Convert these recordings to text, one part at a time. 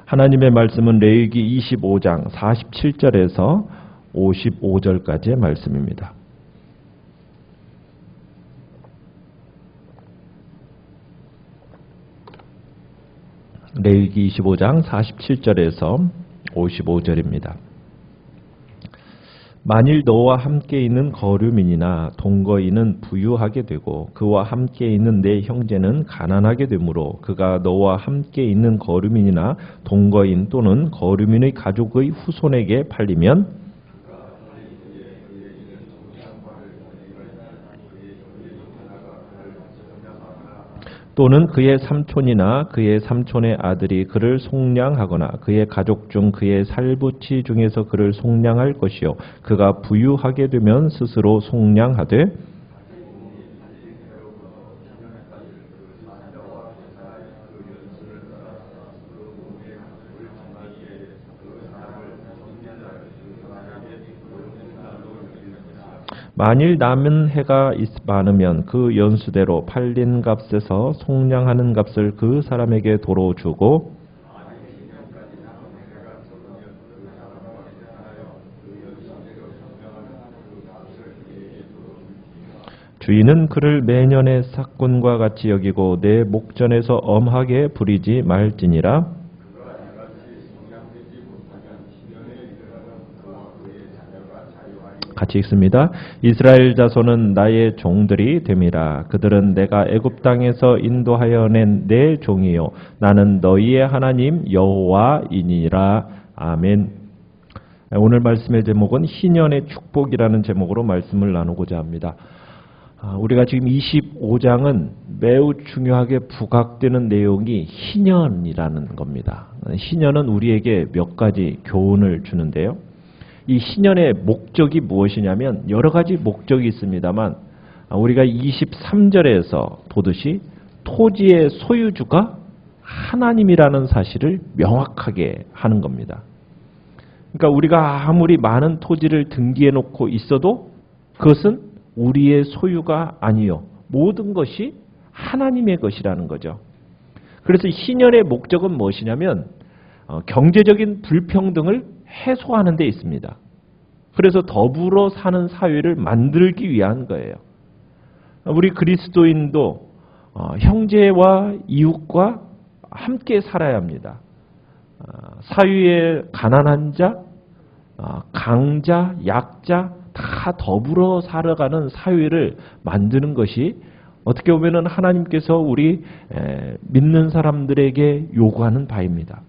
하나님의 말씀은 레위기 25장 47절에서 55절까지의 말씀입니다. 레위기 25장 47절에서 55절입니다. 만일 너와 함께 있는 거류민이나 동거인은 부유하게 되고 그와 함께 있는 내 형제는 가난하게 되므로 그가 너와 함께 있는 거류민이나 동거인 또는 거류민의 가족의 후손에게 팔리면 또는 그의 삼촌이나 그의 삼촌의 아들이 그를 속량하거나 그의 가족 중 그의 살부치 중에서 그를 속량할 것이요 그가 부유하게 되면 스스로 속량하되 만일 남은 해가 많으면 그 연수대로 팔린 값에서 속량하는 값을 그 사람에게 도로 주고 주인은 그를 매년의 삭군과 같이 여기고 내 목전에서 엄하게 부리지 말지니라. 같이 읽습니다. 이스라엘 자손은 나의 종들이 됨이라. 그들은 내가 애굽 땅에서 인도하여 낸 내 종이요 나는 너희의 하나님 여호와이니라. 아멘. 오늘 말씀의 제목은 희년의 축복이라는 제목으로 말씀을 나누고자 합니다. 우리가 지금 25장은 매우 중요하게 부각되는 내용이 희년이라는 겁니다. 희년은 우리에게 몇 가지 교훈을 주는데요. 이 희년의 목적이 무엇이냐면 여러 가지 목적이 있습니다만 우리가 23절에서 보듯이 토지의 소유주가 하나님이라는 사실을 명확하게 하는 겁니다. 그러니까 우리가 아무리 많은 토지를 등기해 놓고 있어도 그것은 우리의 소유가 아니요. 모든 것이 하나님의 것이라는 거죠. 그래서 희년의 목적은 무엇이냐면 경제적인 불평등을 해소하는 데 있습니다. 그래서 더불어 사는 사회를 만들기 위한 거예요. 우리 그리스도인도 형제와 이웃과 함께 살아야 합니다. 사회의 가난한 자, 강자, 약자 다 더불어 살아가는 사회를 만드는 것이 어떻게 보면 하나님께서 우리 믿는 사람들에게 요구하는 바입니다.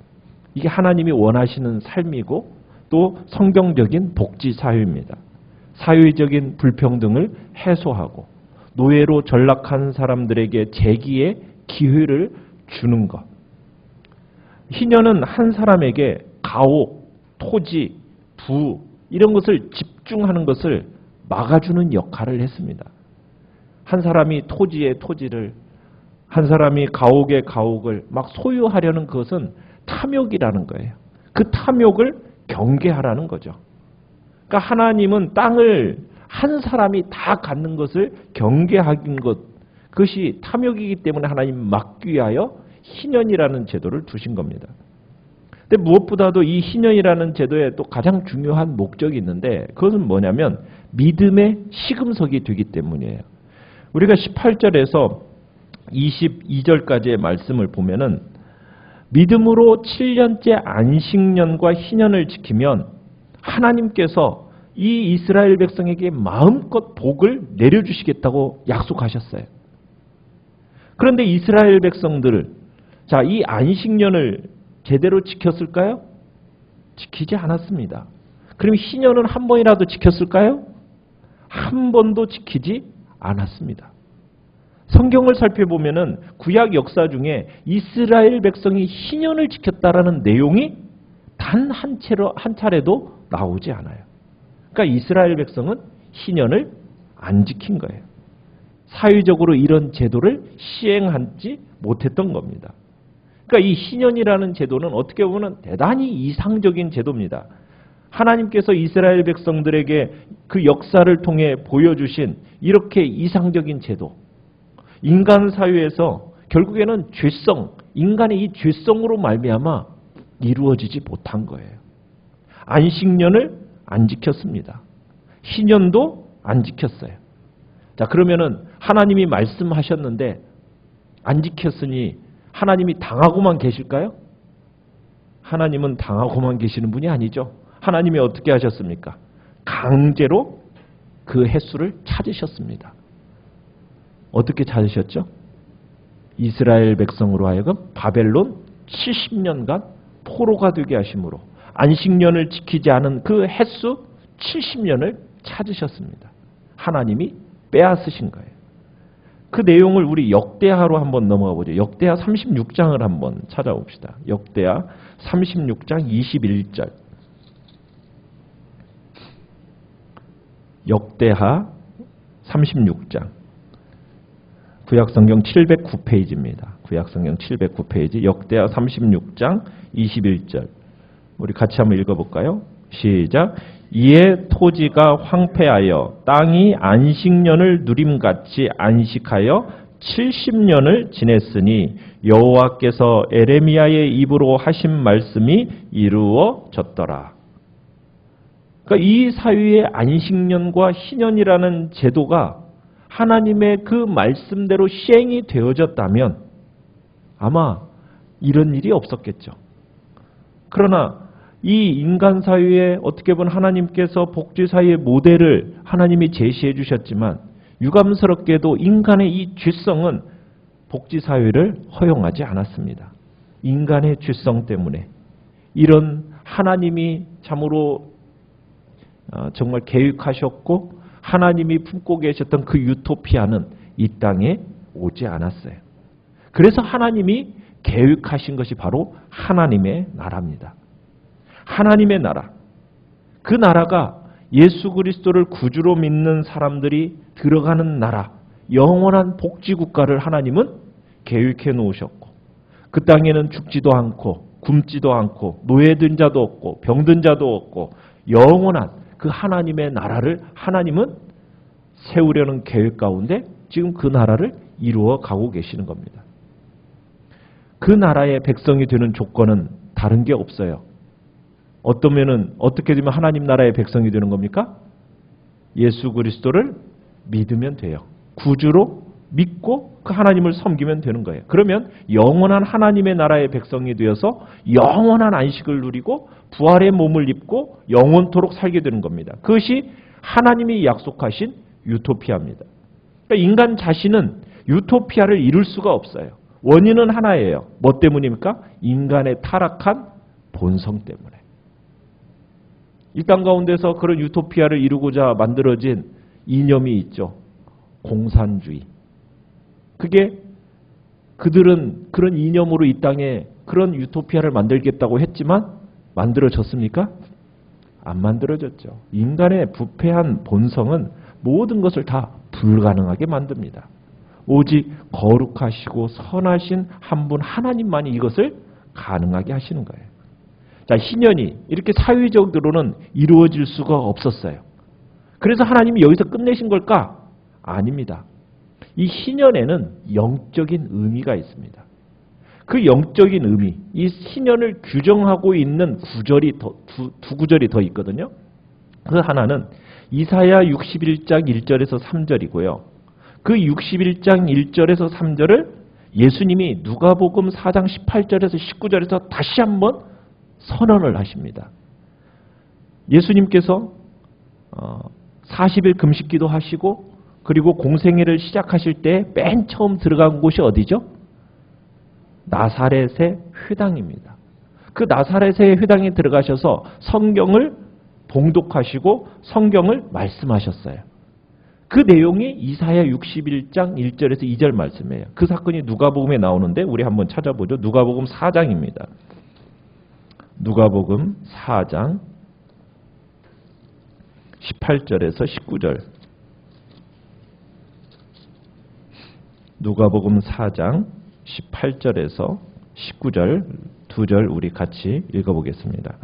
이게 하나님이 원하시는 삶이고 또 성경적인 복지 사회입니다. 사회적인 불평등을 해소하고 노예로 전락한 사람들에게 재기의 기회를 주는 것. 희년은 한 사람에게 가옥, 토지, 부 이런 것을 집중하는 것을 막아주는 역할을 했습니다. 한 사람이 토지의 토지를 한 사람이 가옥의 가옥을 막 소유하려는 그것은 탐욕이라는 거예요. 그 탐욕을 경계하라는 거죠. 그러니까 하나님은 땅을 한 사람이 다 갖는 것을 경계하는 것, 그것이 탐욕이기 때문에 하나님 막기 위하여 희년이라는 제도를 두신 겁니다. 근데 무엇보다도 이 희년이라는 제도에 또 가장 중요한 목적이 있는데 그것은 뭐냐면 믿음의 시금석이 되기 때문이에요. 우리가 18절에서 22절까지의 말씀을 보면은 믿음으로 7년째 안식년과 희년을 지키면 하나님께서 이 이스라엘 백성에게 마음껏 복을 내려주시겠다고 약속하셨어요. 그런데 이스라엘 백성들, 자, 이 안식년을 제대로 지켰을까요? 지키지 않았습니다. 그럼 희년은 한 번이라도 지켰을까요? 한 번도 지키지 않았습니다. 성경을 살펴보면은 구약 역사 중에 이스라엘 백성이 희년을 지켰다라는 내용이 단 한 차례도 나오지 않아요. 그러니까 이스라엘 백성은 희년을 안 지킨 거예요. 사회적으로 이런 제도를 시행하지 못했던 겁니다. 그러니까 이 희년이라는 제도는 어떻게 보면 대단히 이상적인 제도입니다. 하나님께서 이스라엘 백성들에게 그 역사를 통해 보여주신 이렇게 이상적인 제도, 인간 사회에서 결국에는 죄성, 인간의 이 죄성으로 말미암아 이루어지지 못한 거예요. 안식년을 안 지켰습니다. 희년도 안 지켰어요. 자, 그러면은 하나님이 말씀하셨는데 안 지켰으니 하나님이 당하고만 계실까요? 하나님은 당하고만 계시는 분이 아니죠. 하나님이 어떻게 하셨습니까? 강제로 그 횟수를 찾으셨습니다. 어떻게 찾으셨죠? 이스라엘 백성으로 하여금 바벨론 70년간 포로가 되게 하심으로 안식년을 지키지 않은 그 횟수 70년을 찾으셨습니다. 하나님이 빼앗으신 거예요. 그 내용을 우리 역대하로 한번 넘어가 보죠. 역대하 36장을 한번 찾아봅시다. 역대하 36장 21절. 역대하 36장. 구약성경 709페이지입니다. 구약성경 709페이지 역대하 36장 21절. 우리 같이 한번 읽어볼까요? 시작. 이에 토지가 황폐하여 땅이 안식년을 누림같이 안식하여 70년을 지냈으니 여호와께서 에레미야의 입으로 하신 말씀이 이루어졌더라. 그러니까 이 사회의 안식년과 희년이라는 제도가 하나님의 그 말씀대로 시행이 되어졌다면 아마 이런 일이 없었겠죠. 그러나 이 인간 사회에 어떻게 보면 하나님께서 복지사회의 모델을 하나님이 제시해 주셨지만 유감스럽게도 인간의 이 죄성은 복지사회를 허용하지 않았습니다. 인간의 죄성 때문에 이런 하나님이 참으로 정말 계획하셨고 하나님이 품고 계셨던 그 유토피아는 이 땅에 오지 않았어요. 그래서 하나님이 계획하신 것이 바로 하나님의 나라입니다. 하나님의 나라. 그 나라가 예수 그리스도를 구주로 믿는 사람들이 들어가는 나라, 영원한 복지국가를 하나님은 계획해 놓으셨고 그 땅에는 죽지도 않고 굶지도 않고 노예된 자도 없고 병든 자도 없고 영원한 그 하나님의 나라를 하나님은 세우려는 계획 가운데 지금 그 나라를 이루어 가고 계시는 겁니다. 그 나라의 백성이 되는 조건은 다른 게 없어요. 어떻게 되면 하나님 나라의 백성이 되는 겁니까? 예수 그리스도를 믿으면 돼요. 구주로 믿고 그 하나님을 섬기면 되는 거예요. 그러면 영원한 하나님의 나라의 백성이 되어서 영원한 안식을 누리고 부활의 몸을 입고 영원토록 살게 되는 겁니다. 그것이 하나님이 약속하신 유토피아입니다. 그러니까 인간 자신은 유토피아를 이룰 수가 없어요. 원인은 하나예요. 뭐 때문입니까? 인간의 타락한 본성 때문에. 이 땅 가운데서 그런 유토피아를 이루고자 만들어진 이념이 있죠. 공산주의. 그게 그들은 그런 이념으로 이 땅에 그런 유토피아를 만들겠다고 했지만 만들어졌습니까? 안 만들어졌죠. 인간의 부패한 본성은 모든 것을 다 불가능하게 만듭니다. 오직 거룩하시고 선하신 한 분 하나님만이 이것을 가능하게 하시는 거예요. 자, 희년이 이렇게 사회적으로는 이루어질 수가 없었어요. 그래서 하나님이 여기서 끝내신 걸까? 아닙니다. 이 희년에는 영적인 의미가 있습니다. 그 영적인 의미, 이 희년을 규정하고 있는 구절이 두 구절이 더 있거든요. 그 하나는 이사야 61장 1절에서 3절이고요. 그 61장 1절에서 3절을 예수님이 누가복음 4장 18절에서 19절에서 다시 한번 선언을 하십니다. 예수님께서 40일 금식기도 하시고 그리고 공생애를 시작하실 때 맨 처음 들어간 곳이 어디죠? 나사렛의 회당입니다. 그 나사렛의 회당에 들어가셔서 성경을 봉독하시고 성경을 말씀하셨어요. 그 내용이 이사야 61장 1절에서 2절 말씀이에요. 그 사건이 누가복음에 나오는데 우리 한번 찾아보죠. 누가복음 4장입니다. 누가복음 4장 18절에서 19절. 누가복음 4장 18절에서 19절 두 절 우리 같이 읽어보겠습니다.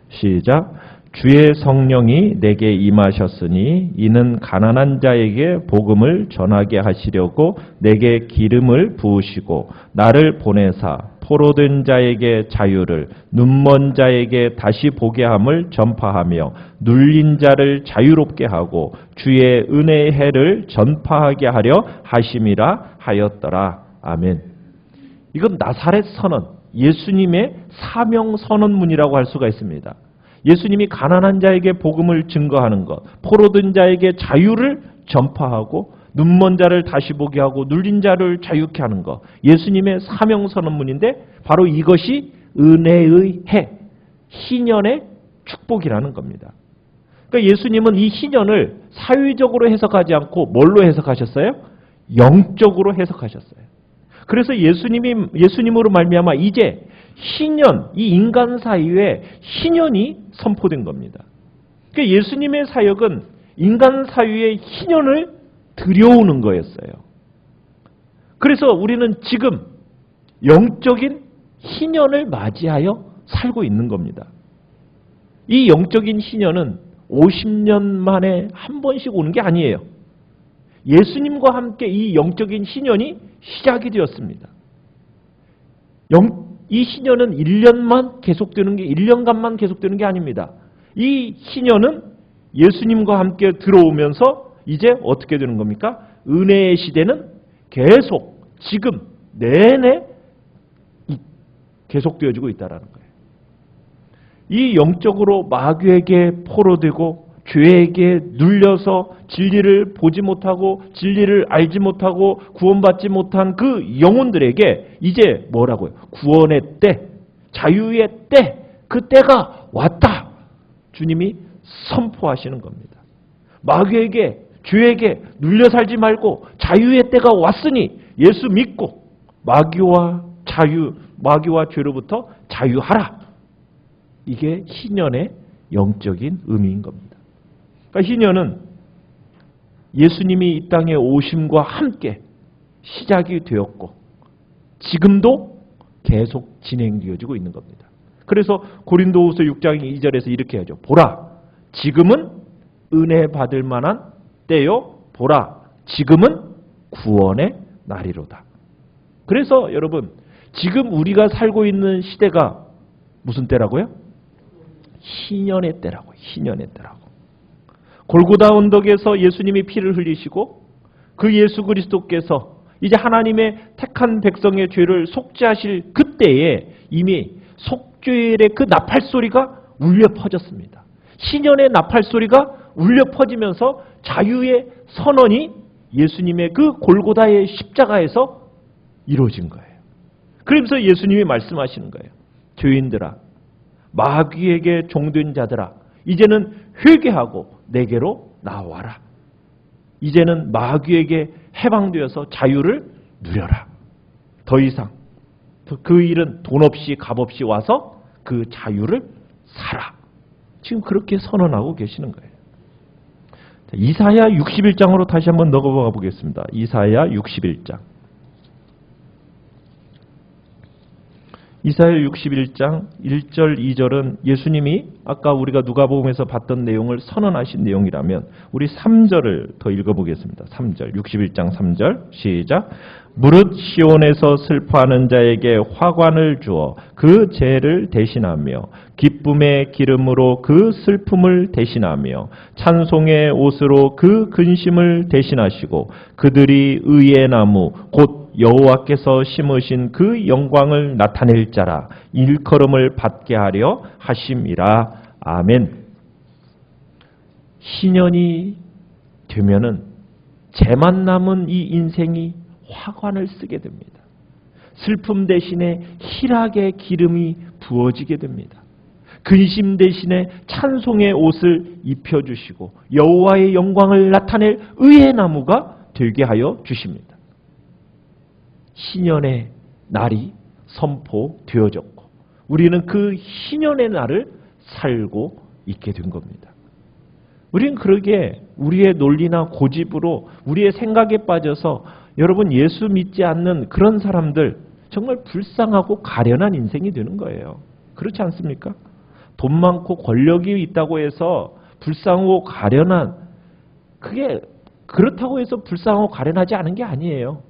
시작. 주의 성령이 내게 임하셨으니 이는 가난한 자에게 복음을 전하게 하시려고 내게 기름을 부으시고 나를 보내사 포로된 자에게 자유를, 눈먼 자에게 다시 보게 함을 전파하며 눌린 자를 자유롭게 하고 주의 은혜의 해를 전파하게 하려 하심이라 하였더라. 아멘. 이건 나사렛 선언, 예수님의 사명 선언문이라고 할 수가 있습니다. 예수님이 가난한 자에게 복음을 증거하는 것, 포로된 자에게 자유를 전파하고 눈먼 자를 다시 보게 하고 눌린 자를 자유케 하는 것, 예수님의 사명 선언문인데 바로 이것이 은혜의 해, 희년의 축복이라는 겁니다. 그러니까 예수님은 이 희년을 사회적으로 해석하지 않고 뭘로 해석하셨어요? 영적으로 해석하셨어요. 그래서 예수님으로 말미암아 이제 희년, 이 인간 사이에 희년이 선포된 겁니다. 그러니까 예수님의 사역은 인간 사이에 희년을 들여오는 거였어요. 그래서 우리는 지금 영적인 희년을 맞이하여 살고 있는 겁니다. 이 영적인 희년은 50년 만에 한 번씩 오는 게 아니에요. 예수님과 함께 이 영적인 희년이 시작이 되었습니다. 이 희년은 1년만 계속되는 게 1년간만 계속되는 게 아닙니다. 이 희년은 예수님과 함께 들어오면서 이제 어떻게 되는 겁니까? 은혜의 시대는 계속 지금 내내 계속되어지고 있다는 거예요. 이 영적으로 마귀에게 포로되고 죄에게 눌려서 진리를 보지 못하고 진리를 알지 못하고 구원받지 못한 그 영혼들에게 이제 뭐라고요? 구원의 때, 자유의 때, 그 때가 왔다. 주님이 선포하시는 겁니다. 마귀에게, 죄에게 눌려 살지 말고 자유의 때가 왔으니 예수 믿고 마귀와 죄로부터 자유하라. 이게 희년의 영적인 의미인 겁니다. 그러니까 희년은 예수님이 이 땅에 오심과 함께 시작이 되었고 지금도 계속 진행되어지고 있는 겁니다. 그래서 고린도후서 6장 2절에서 이렇게 하죠. 보라, 지금은 은혜 받을 만한 때요. 보라, 지금은 구원의 날이로다. 그래서 여러분, 지금 우리가 살고 있는 시대가 무슨 때라고요? 희년의 때라고. 희년의 때라고. 골고다 언덕에서 예수님이 피를 흘리시고 그 예수 그리스도께서 이제 하나님의 택한 백성의 죄를 속죄하실 그때에 이미 속죄의 그 나팔 소리가 울려 퍼졌습니다. 희년의 나팔 소리가 울려 퍼지면서 자유의 선언이 예수님의 그 골고다의 십자가에서 이루어진 거예요. 그러면서 예수님이 말씀하시는 거예요. 죄인들아, 마귀에게 종된 자들아, 이제는 회개하고 내게로 나와라. 이제는 마귀에게 해방되어서 자유를 누려라. 더 이상 그 일은 돈 없이 값 없이 와서 그 자유를 사라. 지금 그렇게 선언하고 계시는 거예요. 이사야 61장으로 다시 한번 넘어가 보겠습니다. 이사야 61장. 이사야 61장 1절 2절은 예수님이 아까 우리가 누가복음에서 봤던 내용을 선언하신 내용이라면 우리 3절을 더 읽어보겠습니다. 3절 61장 3절 시작. 무릇 시온에서 슬퍼하는 자에게 화관을 주어 그 죄를 대신하며 기쁨의 기름으로 그 슬픔을 대신하며 찬송의 옷으로 그 근심을 대신하시고 그들이 의의 나무 곧 여호와께서 심으신 그 영광을 나타낼 자라 일컬음을 받게 하려 하심이라. 아멘. 희년이 되면은 죄만 남은 이 인생이 화관을 쓰게 됩니다. 슬픔 대신에 희락의 기름이 부어지게 됩니다. 근심 대신에 찬송의 옷을 입혀주시고 여호와의 영광을 나타낼 의의 나무가 되게 하여 주십니다. 희년의 날이 선포되어졌고 우리는 그 희년의 날을 살고 있게 된 겁니다. 우리는 그러게 우리의 논리나 고집으로 우리의 생각에 빠져서 여러분 예수 믿지 않는 그런 사람들 정말 불쌍하고 가련한 인생이 되는 거예요. 그렇지 않습니까? 돈 많고 권력이 있다고 해서 불쌍하고 가련한, 그게 그렇다고 해서 불쌍하고 가련하지 않은 게 아니에요.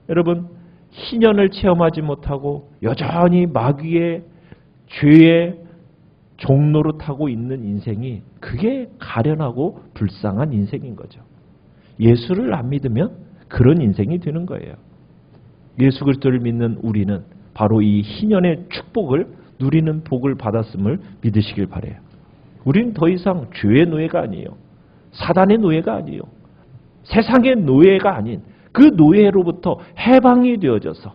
여러분, 희년을 체험하지 못하고 여전히 마귀의 죄의 종로로 타고 있는 인생이 그게 가련하고 불쌍한 인생인 거죠. 예수를 안 믿으면 그런 인생이 되는 거예요. 예수 그리스도를 믿는 우리는 바로 이 희년의 축복을 누리는 복을 받았음을 믿으시길 바라요. 우리는 더 이상 죄의 노예가 아니에요. 사단의 노예가 아니에요. 세상의 노예가 아닌 그 노예로부터 해방이 되어져서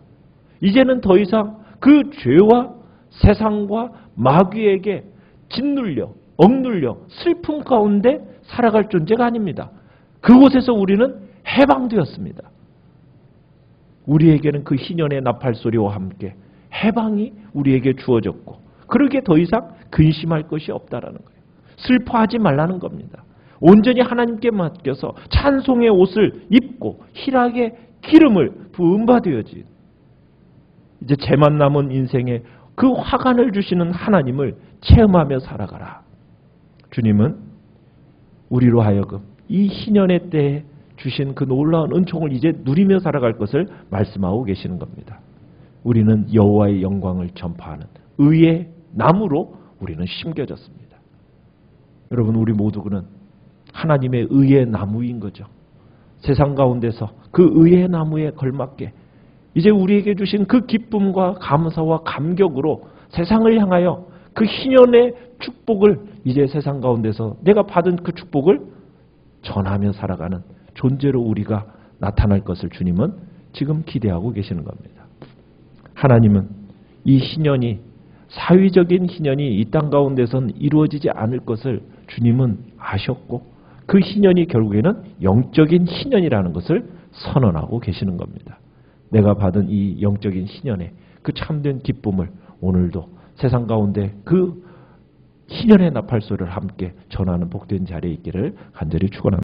이제는 더 이상 그 죄와 세상과 마귀에게 짓눌려, 억눌려 슬픔 가운데 살아갈 존재가 아닙니다. 그곳에서 우리는 해방되었습니다. 우리에게는 그 희년의 나팔소리와 함께 해방이 우리에게 주어졌고 그러기에 더 이상 근심할 것이 없다라는 거예요. 슬퍼하지 말라는 겁니다. 온전히 하나님께 맡겨서 찬송의 옷을 입고 희락의 기름을 부음 받으어지 이제 죄만 남은 인생에 그 화관을 주시는 하나님을 체험하며 살아가라. 주님은 우리로 하여금 이 희년의 때에 주신 그 놀라운 은총을 이제 누리며 살아갈 것을 말씀하고 계시는 겁니다. 우리는 여호와의 영광을 전파하는 의의 나무로 우리는 심겨졌습니다. 여러분, 우리 모두는 하나님의 의의 나무인 거죠. 세상 가운데서 그 의의 나무에 걸맞게 이제 우리에게 주신 그 기쁨과 감사와 감격으로 세상을 향하여 그 희년의 축복을 이제 세상 가운데서 내가 받은 그 축복을 전하며 살아가는 존재로 우리가 나타날 것을 주님은 지금 기대하고 계시는 겁니다. 하나님은 이 희년이 사위적인 희년이 이 땅 가운데선 이루어지지 않을 것을 주님은 아셨고 그 희년이 결국에는 영적인 희년이라는 것을 선언하고 계시는 겁니다. 내가 받은 이 영적인 희년의 그 참된 기쁨을 오늘도 세상 가운데 그 희년의 나팔소리를 함께 전하는 복된 자리에 있기를 간절히 축원합니다.